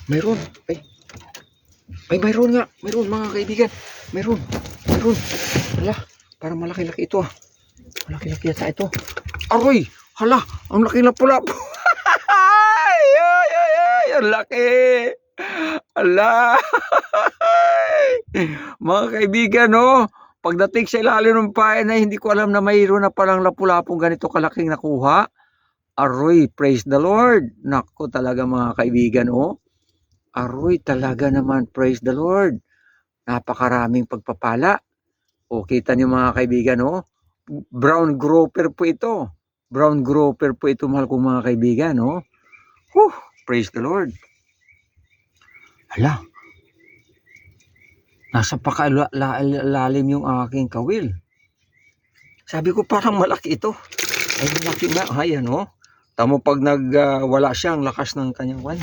Mayroon. Ay, mayroon nga. Mayroon mga kaibigan. Mayroon. Hala, parang malaki-laki ito ah. Malaki-laki yata ito. Aroy! Hala, ang laki na pula po. Ay, ang laki. Hala. Mga kaibigan, no? Pagdating sa ilalim ng pain ay hindi ko alam na mayroon na palang lapu-lapong ganito kalaking nakuha. Aroy, praise the Lord. Nako talaga mga kaibigan, oh. Aroy, talaga naman, praise the Lord. Napakaraming pagpapala. O, kita niyo mga kaibigan, oh. Brown grouper po ito. Brown grouper po ito, mahal kong mga kaibigan, oh. Praise the Lord. Hala. Nasa pakalalim yung aking kawil. Sabi ko parang malaki ito. Ay, malaki nga. Ay, ano? Tamo pag wala siya, ang lakas ng kanyang wan.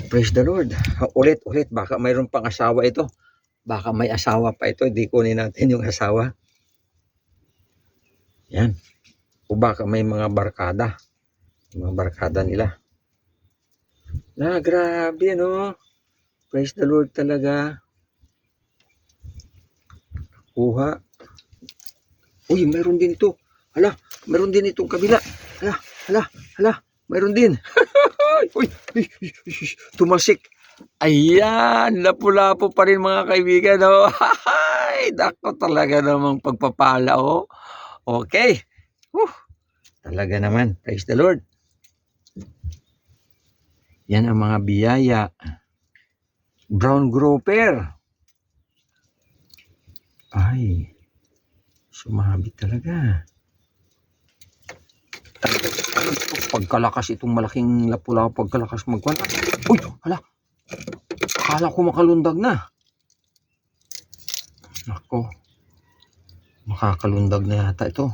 Praise the Lord. Ulit. Baka mayroon pang asawa ito. Baka may asawa pa ito. Hindi kunin natin yung asawa. Yan. O baka may mga barkada. Mga barkada nila. Grabe, no? Praise the Lord talaga. Kuha. Uy, mayroon din ito. Hala, mayroon din itong kabila. Hala, mayroon din. Uy, tumasik. Ayan, lapu-lapu pa rin mga kaibigan. Oh. Ay, dako talaga namang pagpapala. Oh. Okay. Talaga naman. Praise the Lord. Yan ang mga biyaya. Brown grouper. Ay, sumabit talaga. Pagkalakas itong malaking lapu-lapu, pagkalakas magkwan. Uy, hala. Akala ko makalundag na. Nako. Makakalundag na yata ito.